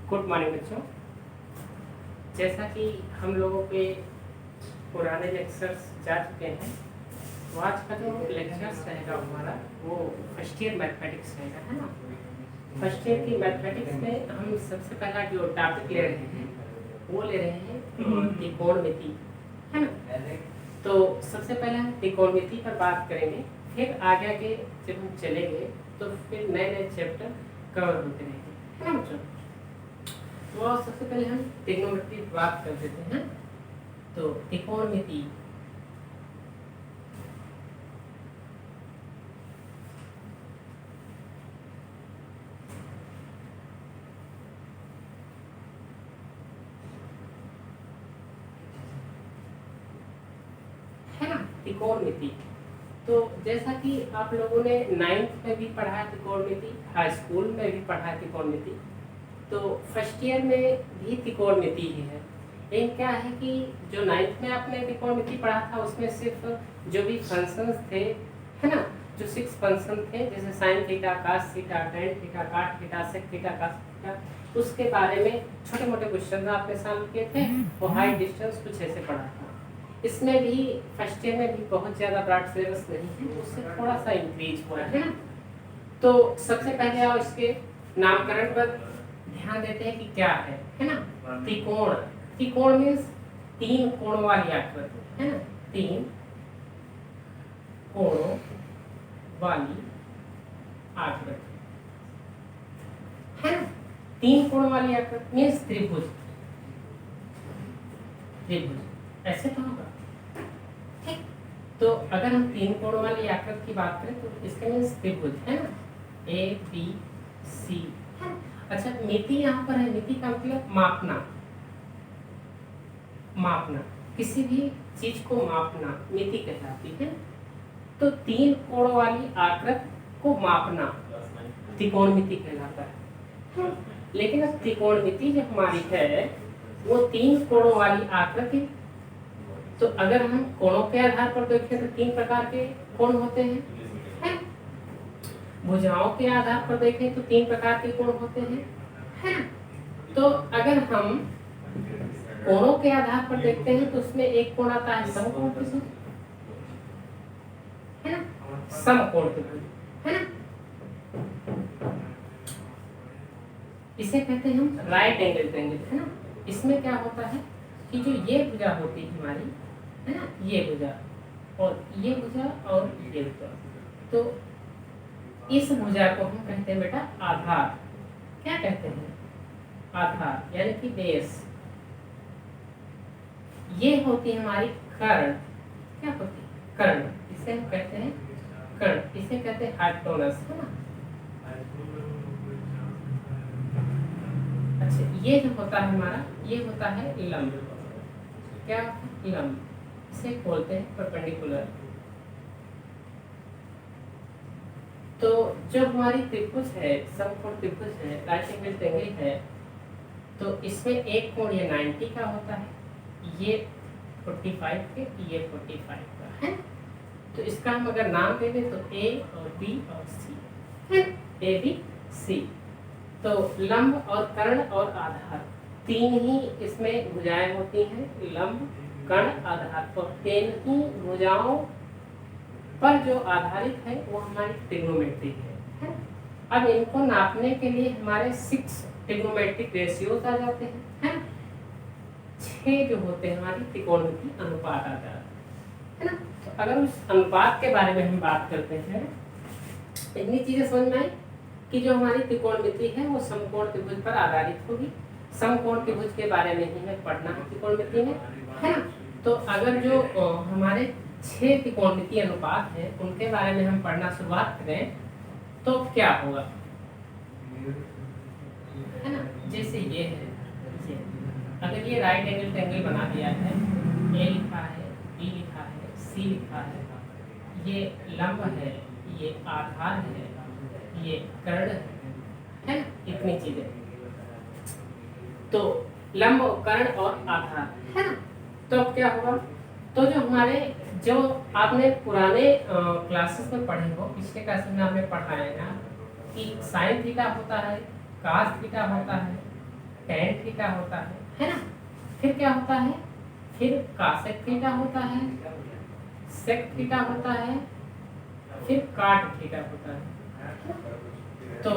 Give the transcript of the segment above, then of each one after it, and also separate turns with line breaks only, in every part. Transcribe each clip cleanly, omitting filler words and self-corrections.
Good morning बच्चों। जैसा कि हम लोगों के पुराने लेक्चर्स जा चुके हैं, तो आज का जो लेक्चर्स रहेगा हमारा वो फर्स्ट ईयर मैथमेटिक्स रहेगा, है ना। फर्स्ट ईयर की मैथमेटिक्स में हम सबसे पहला जो टॉपिक ले रहे हैं वो ले रहे हैं त्रिकोणमिति, है ना। तो सबसे पहले हम त्रिकोणमिति पर बात करेंगे, फिर आगे आगे जब हम चलेंगे तो फिर नए नए चैप्टर कवर होते रहेंगे, है ना बच्चों। तो सबसे पहले हम त्रिकोणमिति की बात कर देते हैं। तो त्रिकोणमिति है ना, त्रिकोणमिति। तो जैसा कि आप लोगों ने 9th में भी पढ़ा है त्रिकोणमिति, हाई स्कूल में भी पढ़ा है त्रिकोणमिति, तो फर्स्ट ईयर में भी त्रिकोणमिति ही है। लेकिन क्या है कि जो 9th में आपने त्रिकोणमिति पढ़ा था उसमें सिर्फ जो भी फंक्शंस थे, है ना, जो 6 फंक्शन थे, जैसे sine theta, cos theta, tan theta, cot theta, sec theta, cos theta, उसके बारे में छोटे मोटे क्वेश्चन आपने सॉल्व किए थे और हाई डिस्टेंस कुछ ऐसे पढ़ा था। इसमें भी फर्स्ट ईयर में भी बहुत ज़्यादा ब्रॉड सिलेबस नहीं है, उससे थोड़ा सा इंक्रीज हुआ है ना। तो सबसे पहले आप इसके नामकरण पर ध्यान देते हैं कि क्या है ना। त्रिकोण, त्रिकोण मीन्स 3 कोण वाली आकृति, है ना, 3 कोणों वाली आकृति, है ना। 3 कोण वाली आकृति मीन्स त्रिभुज, त्रिभुज ऐसे तो होगा, ठीक। तो अगर हम 3 कोण वाली आकृति की बात करें तो इसका मीन्स त्रिभुज, है ना, ए बी सी, है ना। अच्छा, मिति यहाँ पर है, मिति का मतलब मापना, मापना, किसी भी चीज को मापना मिति कहलाती है। तो 3 कोण वाली आकृति को मापना त्रिकोणमिति कहलाता है। लेकिन अब त्रिकोणमिति जो हमारी है वो 3 कोणों वाली आकृति, तो अगर हम कोणों के आधार पर देखें तो 3 प्रकार के कोण होते हैं, है? भुजाओं के आधार पर देखें तो 3 प्रकार के कोण होते हैं, है ना। तो अगर हम कोणों के आधार पर देखते हैं तो उसमें एक कोण आता है समकोण त्रिभुज, है ना, समकोण त्रिभुज, है ना। इसे कहते हैं हम राइट एंगल ट्रायंगल, है ना। इसमें क्या होता है कि जो ये भुजा होती है हमारी, है ना, ये भुजा और ये भुजा और ये भुजा, तो इस भुजा को हम कहते हैं बेटा आधार। क्या कहते हैं? आधार, यानी कि बेस। ये होती है हमारी कर्ण। क्या होती है? कर्ण। इसे हम कहते हैं कर्ण, इसे कहते हैं हाइपोटेनस, है ना। अच्छा, ये जो होता है हमारा, ये होता है लंब। क्या? लंब। इसे बोलते हैं परपेंडिकुलर। तो जो हमारी त्रिभुज है, समकोण त्रिभुज है, राइट एंगल ट्रायंगल है, तो इसमें एक कोण ये 90 का होता है, ये 45 के, ये 45 का, है। तो इसका हम अगर नाम दे दें तो ए और बी और सी, है, ए बी सी। तो लंब और कर्ण और आधार 3 ही इसमें भुजाएं होती हैं, लंब, कर्ण, आधार, और 3 ही भुजाओं पर जो आधारित है वो हमारी ट्रिग्नोमेट्री है। अब इनको नापने के लिए हमारे 6 ट्रिग्नोमेट्रिक रेशियोज आ जाते हैं, 6 जो होते हैं हमारी त्रिकोणमिति अनुपात आ जाता है ना। तो अगर उस अनुपात के बारे में हम बात करते हैं, इतनी चीजें समझ में आई कि जो हमारी त्रिकोणमिति है वो समकोण त्रिभुज पर आधारित होगी। समकोण त्रिभुज के बारे में ही हमें पढ़ना है त्रिकोणमिति में, है ना। तो अगर जो हमारे 6 त्रिकोणमिति अनुपात है उनके बारे में हम पढ़ना शुरुआत करें तो क्या होगा, है ना। जैसे ये है, अगर ये राइट एंगल ट्रायंगल बना दिया है, ए लिखा है, बी लिखा है, सी लिखा है, ये लंब है, ये आधार है, ये कर्ण है ना, इतनी चीजें। तो लंब, कर्ण और आधार, है ना। तो अब क्या होगा, तो जो हमारे जो आपने पुराने क्लासेस में पढ़े हो, पिछले क्लासेस में आपने पढ़ाया है ना कि साइन थीटा होता है, कास थीटा होता है, टेन थीटा होता है ना। फिर क्या होता है, फिर कासेक थीटा होता है, सेक थीटा होता है, फिर काट थीटा होता है। तो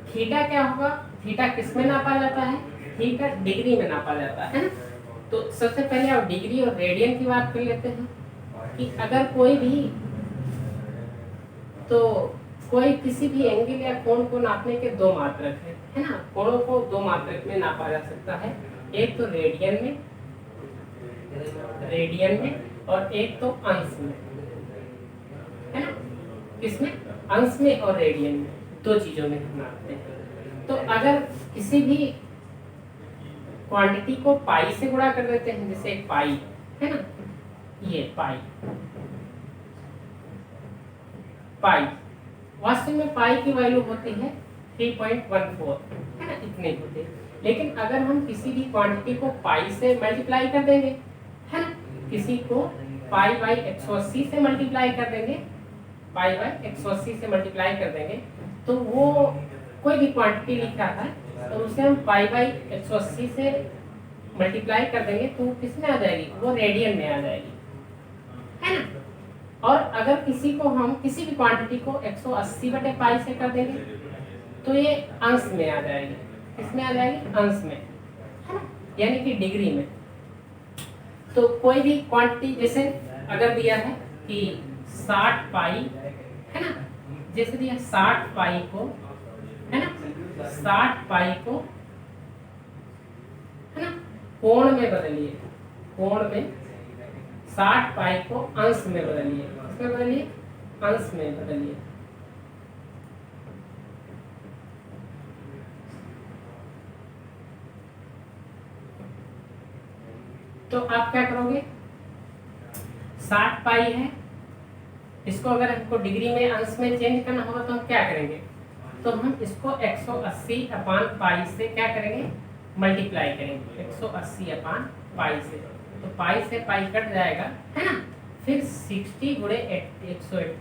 थीटा क्या होगा, थीटा किस में नापा जाता है, थीटा डिग्री में नापा जाता है ना। तो सबसे पहले आप डिग्री और रेडियन की बात कर लेते हैं कि अगर कोई भी, तो कोई किसी भी एंगल या कोण को नापने के दो मात्रक है ना। कोणों को दो मात्रक में नापा जा सकता है, एक तो रेडियन में और एक तो अंश में, है ना। किसमें, अंश में और रेडियन में, दो चीजों में हम नापते हैं। तो अगर किसी भी क्वांटिटी को पाई से गुणा कर देते हैं, जैसे पाई है ना, ये पाई वास्तव में पाई की वैल्यू होती है 3.14 है ना, इतने होते हैं। लेकिन अगर हम किसी भी क्वांटिटी को पाई से मल्टीप्लाई कर देंगे, है ना, किसी को पाई बाई 180 से मल्टीप्लाई कर देंगे, पाई बाई 180 से मल्टीप्लाई कर देंगे, तो वो कोई भी क्वांटिटी लिखा है तो उसे हम पाई बाई 180 से मल्टीप्लाई कर देंगे तो किस में आ जाएगी, वो रेडियन में आ जाएगी, है ना। और अगर किसी को हम किसी भी क्वांटिटी को 180 बटे पाई से कर देंगे तो ये अंश में आ जाएगी, किसमें आ जाएगी, अंश में, है ना, यानी कि डिग्री में। तो कोई भी क्वांटिटी जैसे अगर दिया है कि 60 पाई, है ना, जैसे दिया 60 पाई को, है ना, 60 पाई को, है ना, कोण में बदलिए, कोण में 60 पाई को अंश में बदलिए, किसमें बदलिए, अंश में बदलिए। तो आप क्या करोगे, 60 पाई है, इसको अगर हमको डिग्री में अंश में चेंज करना होगा तो हम क्या करेंगे, तो हम इसको 180 अपान पाई से क्या करेंगे, मल्टीप्लाई करेंगे, 180 अपान पाई से, तो पाई से पाई कट जाएगा, है ना। फिर 60 गुणे 108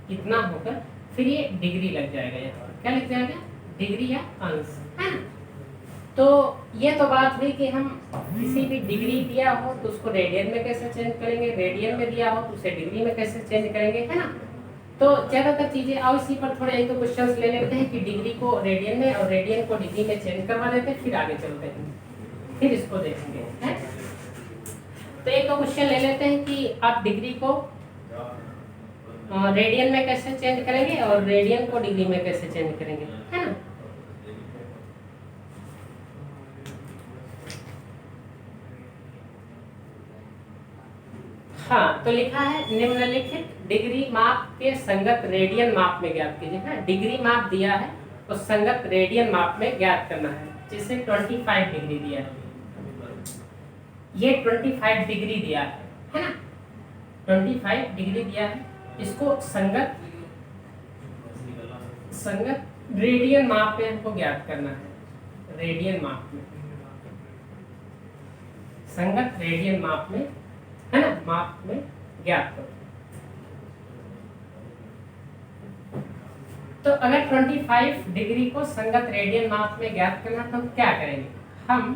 कितना होकर फिर ये डिग्री लग जाएगा, यहाँ क्या लग जाएगा, डिग्री या अंश, है ना। तो ये तो बात हुई कि हम किसी भी डिग्री दिया हो तो उसको रेडियन में कैसे चेंज करेंगे, रेडियन में दिया हो तो उसे डिग्री में कैसे चेंज करेंगे, है ना। तो ज्यादातर चीजें आओ इसी पर थोड़े एक दो क्वेश्चंस ले लेते हैं कि डिग्री को रेडियन में और रेडियन को डिग्री में चेंज करवा देते हैं, फिर आगे चलते हैं, फिर इसको देखेंगे, है। तो एक दो क्वेश्चन ले लेते हैं कि आप डिग्री को रेडियन में कैसे चेंज करेंगे और रेडियन को डिग्री में कैसे चेंज करेंगे, है ना। हाँ, तो लिखा है निम्नलिखित डिग्री माप के संगत रेडियन माप में ज्ञात कीजिए, है। डिग्री माप दिया है तो संगत रेडियन माप में ज्ञात करना है। जिसे 25 डिग्री दिया है, ये 25 डिग्री दिया है ना, 25 डिग्री दिया है, इसको संगत रेडियन माप में हमको ज्ञात करना है, रेडियन माप में, संगत रेडियन माप में, है ना, माप में ज्ञात करो। तो अगर 25 डिग्री को संगत रेडियन माप में ज्ञात करना तो हम क्या करेंगे, हम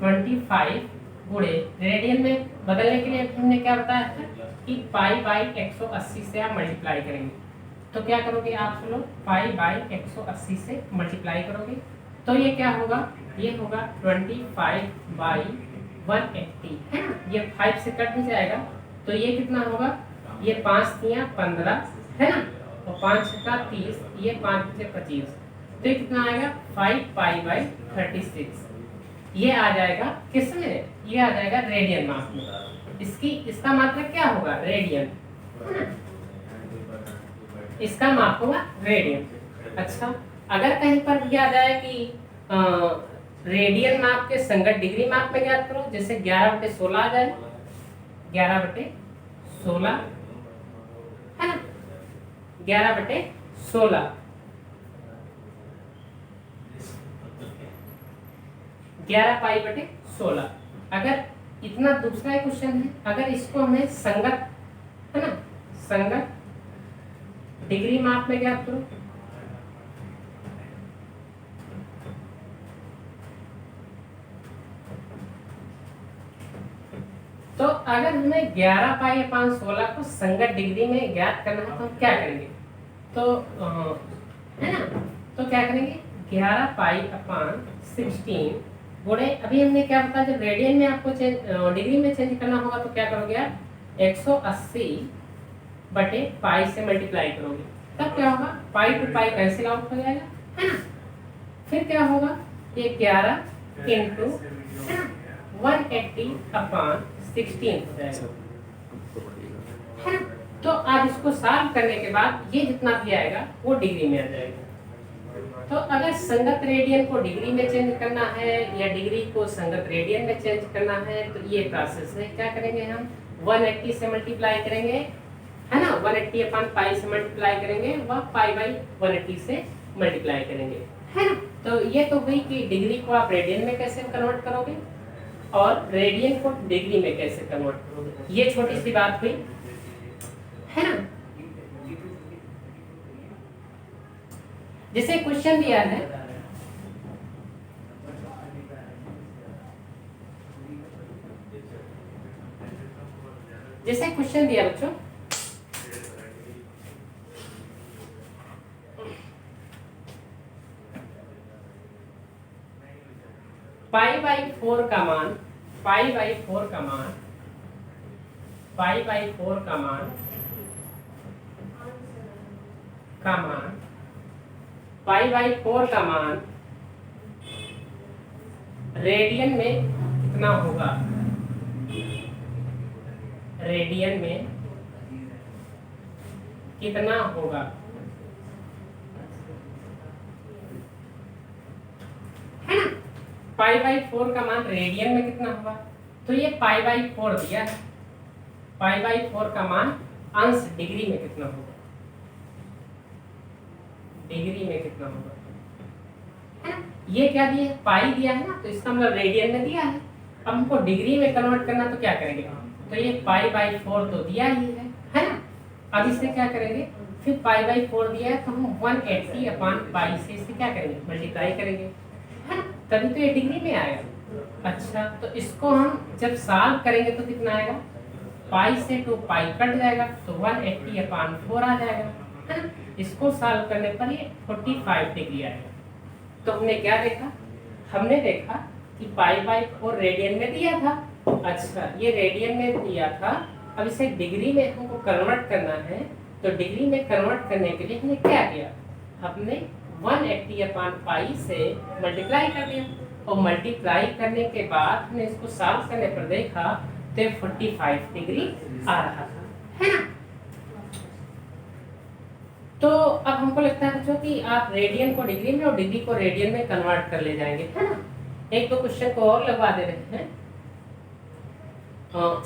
25 गुणे रेडियन में बदलने के लिए हमने क्या बताया था कि पाई बाई 180 से आप मल्टीप्लाई करेंगे। तो क्या करोगे आप लोग, पाई बाई 180 से मल्टीप्लाई करोगे तो ये क्या होगा, ये होगा 25 बाई 180, है ना, ये 5 से कट भी जाएगा तो ये कितना होगा, ये 5 तियां 15, है ना, और 5 का 30, ये 5 से 25, तो ये कितना आएगा 5 पाई बाई 36, ये आ जाएगा किस में, ये आ जाएगा रेडियन माप में। इसका मात्रक क्या होगा, रेडियन, है ना, इसका माप होगा रेडियन। अच्छा, अगर कहीं पर भी आ जाए कि रेडियन माप के संगत डिग्री माप में ज्ञात करो, जैसे 11/16 आ जाए, 11/16, है ना, 11/16, 11 पाई बटे 16। अगर इतना दूसरा क्वेश्चन है, अगर इसको हमें संगत, है ना, संगत डिग्री माप में ज्ञात करो। तो अगर हमें 11 पाई अपान 16 को संगत डिग्री में ज्ञात करना है तो हम क्या करेंगे, तो है ना, तो क्या करेंगे 11 पाई अपान 16 गुणे, अभी हमने क्या बताया जब रेडियन में आपको डिग्री में चेंज करना होगा तो क्या करोगे आप 180 बटे पाई से मल्टीप्लाई करोगे, तब क्या होगा पाई टू पाई कैंसिल आउट हो जाएगा, है ना। फिर क्या होगा ये 11 इंटू 180 अपान 16 हो जाएगा, है ना। तो आप इसको सॉल्व करने के बाद ये जितना भी आएगा वो डिग्री में आ जाएगा। तो अगर संगत रेडियन को डिग्री में चेंज करना है या डिग्री को संगत रेडियन में चेंज करना है तो ये प्रोसेस है, क्या करेंगे हम 180 से मल्टीप्लाई करेंगे, है ना, 180 अपान पाई से मल्टीप्लाई करेंगे, वह पाई बाई 180 से मल्टीप्लाई करेंगे, है ना। तो ये तो हुई कि डिग्री को आप रेडियन में कैसे कन्वर्ट करोगे और रेडियन को डिग्री में कैसे कन्वर्ट करोगे, ये छोटी सी बात हुई, है ना। जैसे क्वेश्चन दिया है जैसे क्वेश्चन दिया बच्चों पाई बाई 4 का मान, पाई बाई 4 का मान, पाई बाई 4 का मान पाई बाई 4 का मान रेडियन में कितना होगा, रेडियन में कितना होगा, है ना। पाई बाई 4 का मान रेडियन में कितना होगा, तो ये पाई बाई 4 दिया है, पाई बाई 4 का मान अंश डिग्री में कितना होगा, डिग्री में कितना होगा, है ना। ये क्या दिया है पाई दिया है ना, तो इसका मतलब रेडियन में दिया है। अब हमको डिग्री में कन्वर्ट करना तो क्या करेंगे, तो ये पाई बाई 4 तो दिया ही है ना। अब इससे क्या करेंगे, फिर पाई बाई 4 दिया है तो हम 180 अपान पाई से इसे क्या करेंगे मल्टीप्लाई करेंगे, है ना, तभी तो ये डिग्री में आएगा। अच्छा तो इसको हम जब सॉल्व करेंगे तो कितना आएगा, पाई से 2 पाई कट जाएगा तो 180 अपान 4 आ जाएगा, है ना। इसको सॉल्व करने पर ये 45 डिग्री आएगा। तो हमने क्या देखा, हमने देखा कि पाई बाई 4 रेडियन में दिया था, अच्छा ये रेडियन में दिया था, अब इसे डिग्री में हमको कन्वर्ट करना है, तो डिग्री में कन्वर्ट करने के लिए हमने क्या किया, हमने 180 अपान पाई से मल्टीप्लाई कर दिया, और मल्टीप्लाई करने के बाद हमने इसको सॉल्व करने पर देखा तो 45 डिग्री आ रहा था, है ना। तो अब हमको लगता है बच्चों कि आप रेडियन को डिग्री में और डिग्री को रेडियन में कन्वर्ट कर ले जाएंगे, है ना। एक दो क्वेश्चन को और लगवा दे रहे हैं।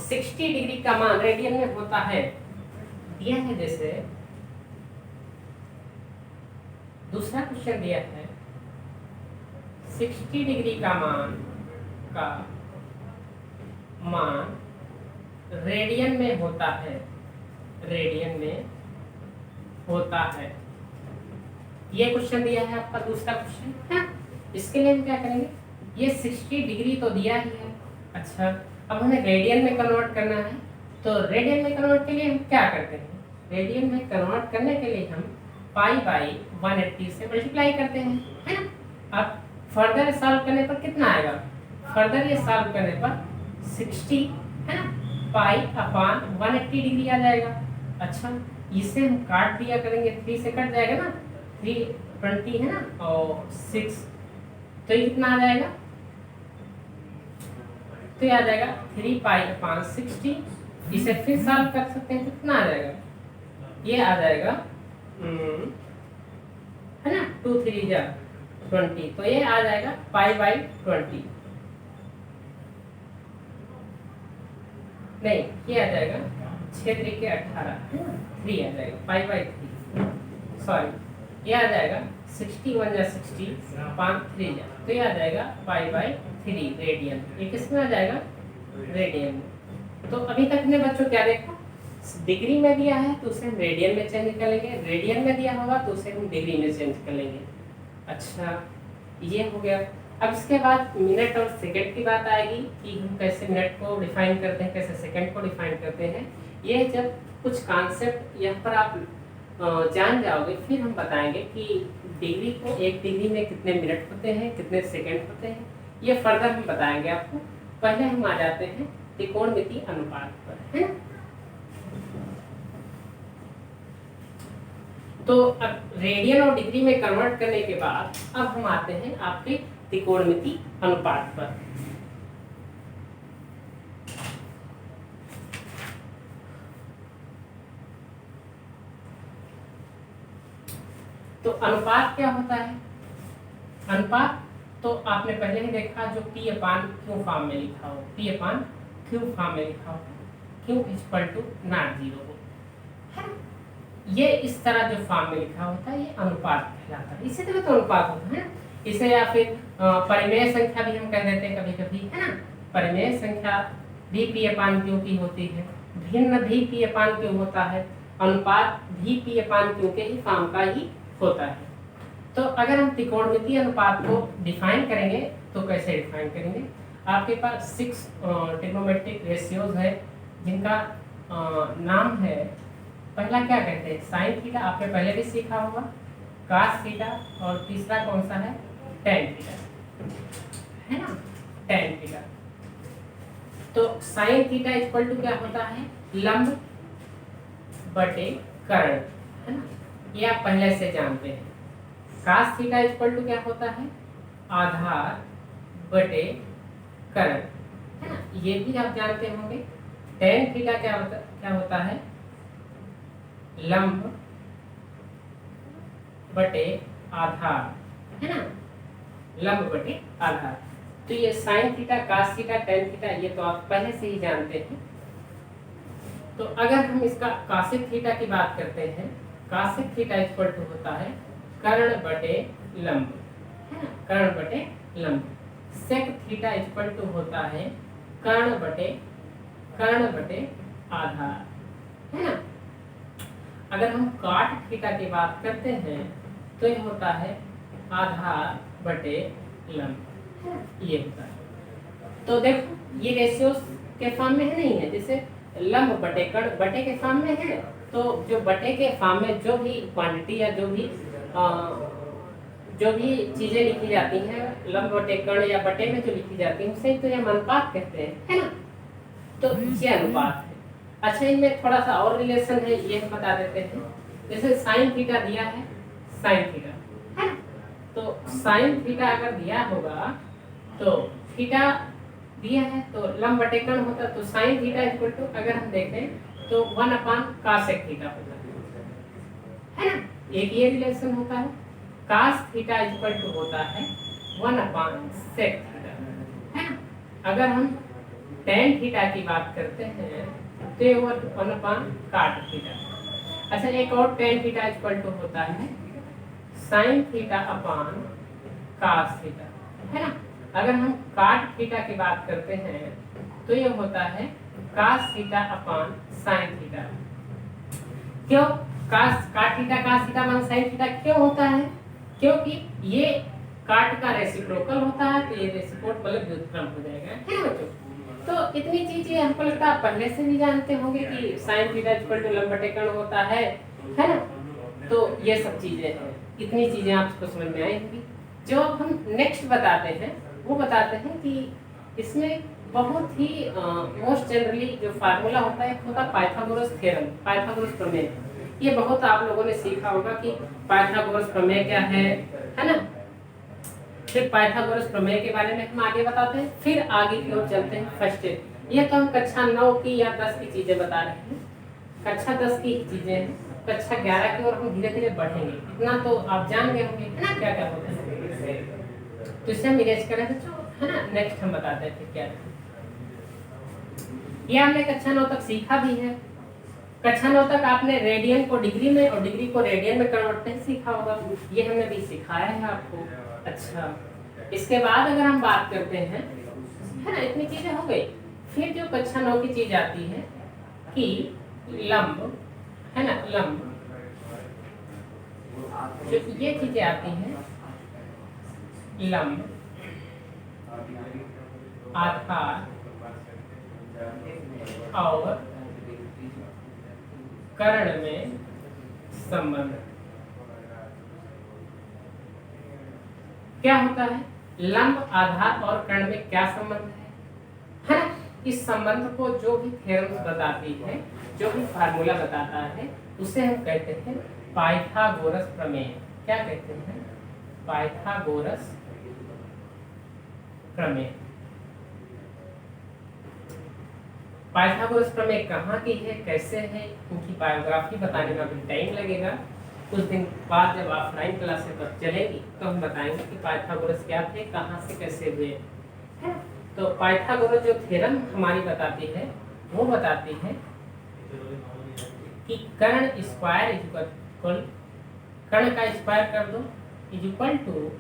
60 डिग्री का मान रेडियन में होता है, दिया है, जैसे दूसरा क्वेश्चन दिया है 60 डिग्री का मान रेडियन में होता है, रेडियन में होता है, ये क्वेश्चन दिया है आपका दूसरा क्वेश्चन, है। इसके लिए हम क्या करेंगे, ये 60 डिग्री तो दिया ही है, अच्छा अब हमें रेडियन में कन्वर्ट करना है, तो रेडियन में कन्वर्ट के लिए हम क्या करते हैं, रेडियन में कन्वर्ट करने के लिए हम पाई बाई 180 से मल्टीप्लाई करते हैं, है ना। अब फर्दर सॉल्व करने पर कितना आएगा, फर्दर ये सॉल्व करने पर 60, है ना, पाई अपान 180 डिग्री आ जाएगा। अच्छा इसे हम काट दिया करेंगे, 3 से कट जाएगा ना, 320 है ना, और 6 तो ये कितना आ जाएगा, तो ये आ जाएगा 3 पाई अपान 60। इसे फिर सॉल्व कर सकते हैं तो कितना आ जाएगा, ये आ जाएगा है ना 2 3 जा 20, तो ये आ जाएगा पाई बाई 20, नहीं ये आ जाएगा 6 3 के 18, 3 आ जाएगा पाई बाई 3, सॉरी ये आ जाएगा 61 जा 60 5 3 जा, तो ये आ जाएगा पाई बाई 3 रेडियन। ये किस में आ जाएगा, रेडियन में। तो अभी तक ने बच्चों क्या देखा, डिग्री में दिया है तो उसे हम रेडियन में चेंज कर लेंगे, रेडियन में दिया होगा तो उसे हम डिग्री में चेंज कर लेंगे। अच्छा, ये हो गया। अब इसके बाद मिनट और सेकंड की बात आएगी कि हम कैसे मिनट को डिफाइन करते हैं, कैसे सेकंड को डिफाइन करते हैं। ये जब कुछ कॉन्सेप्ट यहाँ पर आप जान जाओगे फिर हम बताएंगे कि डिग्री को, एक डिग्री में कितने मिनट होते हैं, कितने सेकंड होते हैं, ये फर्दर हम बताएंगे आपको। पहले हम आ जाते हैं त्रिकोणमितीय अनुपात पर, है ना। तो अब रेडियन और डिग्री में कन्वर्ट करने के बाद अब हम आते हैं आपके त्रिकोणमितीय अनुपात पर। तो अनुपात क्या होता है? अनुपात तो आपने पहले ही देखा, जो P अपान Q फॉर्म में लिखा हो, P अपान Q फॉर्म में लिखा हो, Q equal to not zero हो, है ना। ये इस तरह जो फॉर्म में लिखा होता है ये अनुपात कहलाता है। इसी तरह तो अनुपात होता है ना। इसे या फिर परिमेय संख्या भी हम कह देते हैं कभी कभी, है ना। परिमेय संख्या भी P अपान Q की होती है, भिन्न भी P अपान Q होता है, अनुपात भी P अपान Q के ही फॉर्म का ही होता है। तो अगर हम त्रिकोणमितीय अनुपात को डिफाइन करेंगे तो कैसे डिफाइन करेंगे? आपके पास 6 ट्रिग्नोमेट्रिक रेशियोज है जिनका नाम है, पहला क्या कहते हैं, साइन थीटा, आपने पहले भी सीखा होगा, कास थीटा, और तीसरा कौन सा है, टेन थीटा, है ना, टेन थीटा। तो साइन थीटा इक्वल टू क्या होता है, लंब बटे कर्ण, है ना, ये आप पहले से जानते हैं। कास थीटा इक्वल टू क्या होता है, आधार बटे कर्ण, है ना, ये भी आप जानते होंगे। टेन थीटा क्या होता है, लंब बटे आधार, है ना, लंब बटे आधार। तो ये sine theta, cos theta, tan theta ये तो आप पहले से ही जानते हैं। तो अगर हम इसका कासिक थीटा की बात करते हैं, कासिक थीटा इक्वल टू होता है कर्ण बटे लंब, है ना, कर्ण बटे लंब। सेक थीटा इक्वल टू होता है कर्ण बटे आधार, है ना। अगर हम काट थीटा की बात करते हैं तो ये होता है आधार बटे लंब, ये होता है। तो देखो ये रेशियोज के फॉर्म में है, नहीं है, जैसे लंब बटे कर्ण बटे के फॉर्म में है, तो जो बटे के फॉर्म में जो भी क्वांटिटी या जो भी चीजें लिखी जाती हैं लंब बटे कर्ण या बटे में जो लिखी जाती हैं उसे तो ये अनुपात कहते हैं, है ना। तो ये अनुपात है। अच्छा, इनमें थोड़ा सा और रिलेशन है, ये हम बता देते हैं। जैसे साइन थीटा दिया है, साइन थीटा, है ना, तो साइन थीटा अगर दिया होगा तो थीटा दिया है तो लंब बटे कर्ण होता, तो साइन थीटा इक्वल टू अगर हम देखें तो 1 अपान कासेक थीटा होता है ना, एक ये रिलेशन होता है। कास थीटा इक्वल टू होता है 1 अपान सेक थीटा, है ना। अगर हम टेन थीटा की बात करते हैं तो ये 1 अपान काट थीटा। अच्छा, एक और टेन थीटा इक्वल टू होता है sine theta upon cos theta, है ना। अगर हम काट थीटा की बात करते हैं तो ये होता है cos theta upon sine theta. क्यों cot theta cos theta upon sine theta क्यों होता है? क्योंकि ये काट का रेसिप्रोकल होता है, तो ये रेसिप्रोकल व्युत्क्रम हो जाएगा, है ना बच्चों। तो इतनी चीजें हमको लगता है आप पहले से भी जानते होंगे कि साइन थीटा इक्वल टू लंब बटे कर्ण होता है ना। तो ये सब चीजें हैं, इतनी चीजें आपको समझ में आई होंगी। जो हम नेक्स्ट बताते हैं वो बताते हैं कि इसमें बहुत ही मोस्ट जनरली जो फार्मूला होता है होता पाइथागोरस थ्योरम, पाइथागोरस प्रमेय। ये बहुत आप लोगों ने सीखा होगा कि पाइथागोरस प्रमेय क्या है ना। फिर पाइथागोरस प्रमेय के बारे में हम आगे बताते हैं, फिर आगे की ओर चलते हैं फर्स्ट ईयर। ये तो हम कक्षा 9 की या 10 की चीजें बता रहे हैं, कक्षा 10 की चीजें हैं, कक्षा 11 की ओर हम धीरे धीरे बढ़ेंगे। इतना तो आप जान गए होंगे, है ना, क्या क्या होता है। तो इसे हम इरेज करें तो है ना, नेक्स्ट हम बताते हैं फिर क्या है। ये हमने कक्षा 9 तक सीखा भी है। कक्षा 9 तक आपने रेडियन को डिग्री में और डिग्री को रेडियन में कन्वर्ट नहीं सीखा होगा, ये हमने भी सिखाया है आपको। अच्छा, इसके बाद अगर हम बात करते हैं, है ना, इतनी चीजें हो गई। फिर जो कक्षा 9 की चीज आती है कि लंब है ना, लंब जो ये चीजें आती हैं, लंब, आधार और कर्ण में संबंध। क्या होता है? लंब, आधार और कर्ण में क्या संबंध है ना? इस संबंध को जो भी थ्योरम्स बताती है, जो भी फार्मूला बताता है, उसे हम कहते हैं पाइथागोरस प्रमेय। क्या कहते हैं? पाइथागोरस प्रमेय। पाइथागोरस प्रमेय कहाँ की है, कैसे है, उनकी बायोग्राफी बताने में अभी टाइम लगेगा। कुछ दिन बाद जब ऑफलाइन क्लासेस पर चलेगी तो हम बताएंगे कि पाइथागोरस क्या थे, कहाँ से कैसे हुए है। तो पाइथागोरस जो थ्योरम हमारी बताती है, वो बताती है कि कर्ण स्क्वायर इक्वल, कर्ण का स्क्वायर कर दो इज इक्वल टू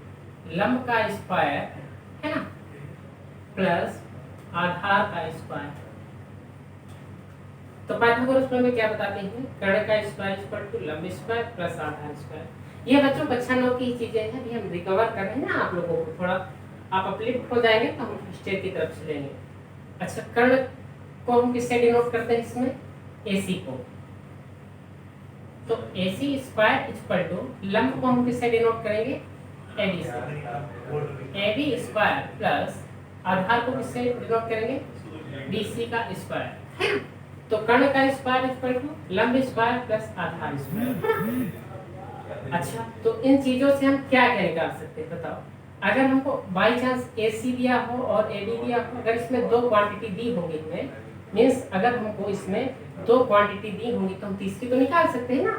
लंब का स्क्वायर है ना, प्लस आधार का स्क्वायर। तो पाइथागोरस प्रमेय क्या बताते हैं? कर्ण का स्क्वायर इक्वल टू लंब स्क्वायर प्लस आधार स्क्वायर। ये बच्चों कक्षा 9 की चीजें हैं, अभी हम रिकवर कर रहे हैं ना आप लोगों को। थोड़ा आप अपलिफ्ट हो जाएंगे तो हम फर्स्ट ईयर की तरफ से लेंगे। अच्छा, कर्ण को हम किससे डिनोट करते हैं इसमें? AC को। तो AC स्क्वायर इक्वल टू लंब को हम किससे डिनोट करेंगे? AB से। AB स्क्वायर प्लस आधार को किससे डिनोट करेंगे? BC का स्क्वायर है ना। तो कर्ण का स्क्वायर इक्वल टू लंब स्क्वायर प्लस आधार स्क्वायर। अच्छा, तो इन चीजों से हम क्या क्या निकाल सकते हैं बताओ? अगर हमको बाई चांस AC दिया हो और AB दिया हो, अगर इसमें दो क्वांटिटी दी होगी हमें, मीन्स अगर हमको इसमें दो क्वांटिटी दी होंगी तो हम तीसरी तो निकाल सकते हैं ना।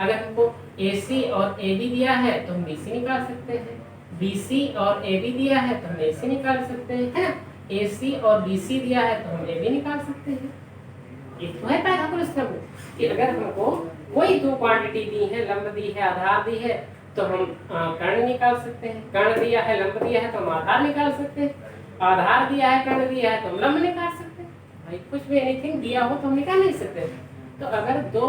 अगर हमको AC और AB दिया है तो हम BC निकाल सकते हैं, BC और AB दिया है तो हम AC निकाल सकते हैं, है ना। AC और BC दिया है तो हम AB निकाल सकते हैं। ये तो है पाइथागोरस प्रमेय कि अगर हमको कोई दो क्वांटिटी दी है, लंब दी है, आधार दी है, तो हम कर्ण निकाल सकते हैं। कर्ण दिया है, लंब दिया है तो हम आधार निकाल सकते हैं। आधार दिया है, कर्ण दिया है तो हम लंब निकाल सकते हैं। भाई कुछ भी एनीथिंग दिया हो तो हम निकाल नहीं सकते। तो अगर दो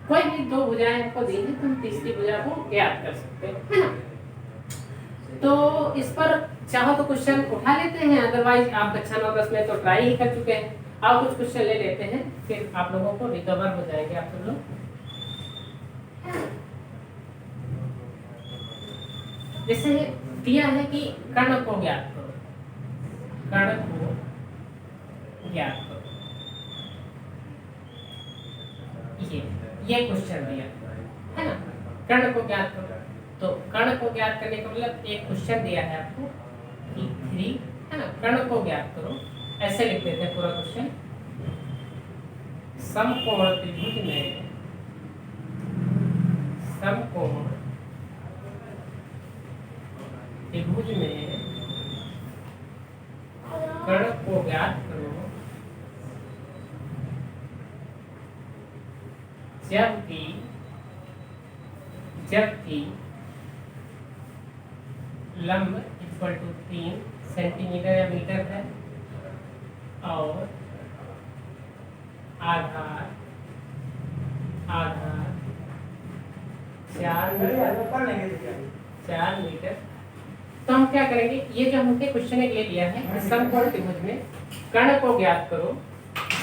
कोई भी दो भुजाएं हमको दी है तो हम तीसरी भुजा को ज्ञात कर सकते हैं, है ना। तो इस पर चाहो तो क्वेश्चन उठा लेते हैं, अदरवाइज आप कक्षा 9-10 में तो ट्राई ही कर चुके हैं। आप कुछ क्वेश्चन ले लेते हैं, फिर आप लोगों को रिकवर हो जाएंगे आप सब लोग। जैसे दिया है कि कर्ण को ज्ञात करो, कर्ण को ज्ञात करो, ये क्वेश्चन दिया है ना, कर्ण को ज्ञात करो। तो कर्ण को ज्ञात करने का मतलब एक क्वेश्चन दिया है आपको कि 3 है ना, कर्ण को ज्ञात करो। ऐसे लिख देते हैं पूरा क्वेश्चन। समकोण त्रिभुज में, समकोण त्रिभुज में कर्ण को ज्ञात करो जबकि लंब इक्वल टू 3 सेंटीमीटर या मीटर है और आधार 4 मीटर। तो हम क्या करेंगे, ये जो हमने क्वेश्चन ले लिया है, समकोण त्रिभुज में कर्ण को ज्ञात करो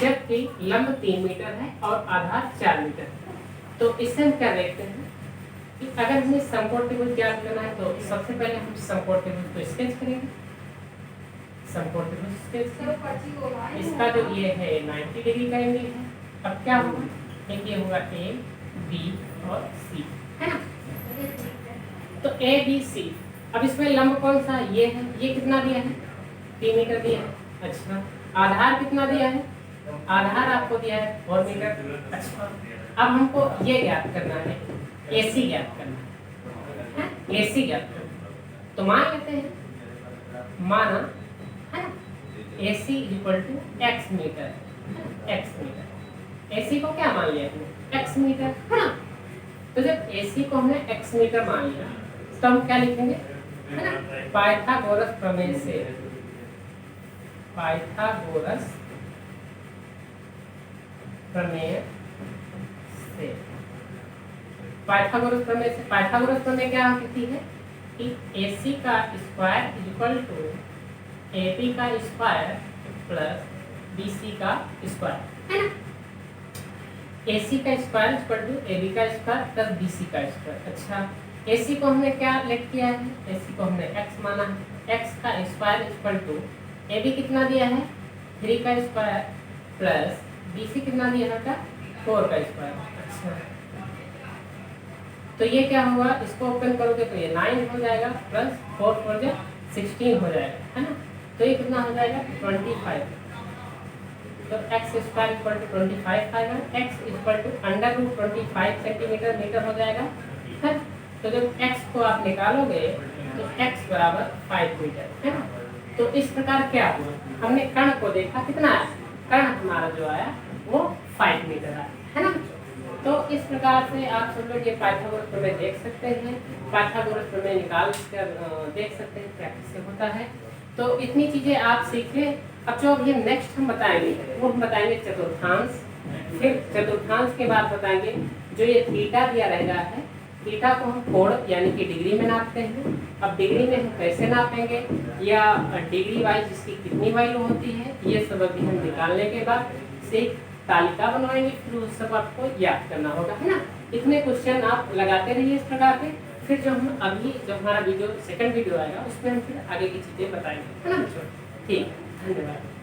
जबकि लंब 3 मीटर है और आधार 4 मीटर है। तो इससे हम क्या देखते हैं कि अगर हमें समकोण त्रिभुज ज्ञात करना है तो सबसे पहले हम समकोण त्रिभुज को स्केच करेंगे। समकोण त्रिभुज स्केच, इसका जो ये है 90 डिग्री का एंगल है। अब क्या होगा, एक ये होगा A, B और C, है ना। तो A, B, C। अब इसमें लंब कौन सा ये है, ये कितना दिया है? 3 मीटर दिया है। अच्छा, आधार कितना दिया है? आधार आपको दिया है 4 मीटर। अच्छा, अब हमको ये ज्ञात करना है, AC ज्ञात करना है, AC ज्ञात करना। तो मान लेते हैं, माना है ना, AC equal to x metre, x metre. AC को क्या मान लिया हमने? x मीटर, है ना। तो जब AC को हमने x मीटर मान लिया तो हम क्या लिखेंगे, है ना, पाइथागोरस प्रमेय से, पाइथागोरस प्रमेय से पाइथागोरस प्रमेय क्या कहती है कि AC का स्क्वायर इक्वल टू AB का स्क्वायर प्लस BC का स्क्वायर है ना। AC का स्क्वायर इक्वल टू AB का स्क्वायर प्लस BC का स्क्वायर। अच्छा, AC को हमने क्या लेट किया है, AC को हमने x माना है, x का स्क्वायर इक्वल टू AB कितना दिया है 3 का स्क्वायर प्लस BC कितना दिया है 4 का स्क्वायर। अच्छा, तो ये क्या होगा, इसको ओपन करोगे तो ये 9 हो जाएगा प्लस 4 4 जा 16 हो जाएगा, है ना। तो ये कितना हो जाएगा 25। तो x स्क्वायर इक्वल टू 25 आएगा, x equal to under root 25 centimetre metre हो जाएगा, है। तो जब x को आप निकालोगे तो x बराबर 5 मीटर, है ना। तो इस प्रकार क्या हुआ, हमने कर्ण को देखा, कितना आया कर्ण हमारा जो आया वो 5 मीटर आया, है ना। तो इस प्रकार से आप सब लोग ये पाइथागोरस प्रमेय देख सकते हैं, पाइथागोरस प्रमेय निकाल कर देख सकते हैं क्या कैसे होता है। तो इतनी चीजें आप सीखें। अब जो अभी नेक्स्ट हम बताएंगे वो हम बताएंगे चतुर्थांश, फिर चतुर्थांश के बाद बताएंगे जो ये थीटा दिया रह रहा है, थीटा को हम कोण यानी कि डिग्री में नापते हैं। अब डिग्री में हम कैसे नापेंगे या डिग्री वाइज इसकी कितनी वैल्यू होती है, ये सब अभी हम निकालने के बाद से तालिका बनवाएंगे, फिर उस सब आपको याद करना होगा, है ना। इतने क्वेश्चन आप लगाते रहिए इस प्रकार के। फिर जो हम अभी जो हमारा वीडियो सेकंड वीडियो आएगा उसमें हम फिर आगे की चीजें बताएंगे, है ना बच्चों। ठीक, धन्यवाद।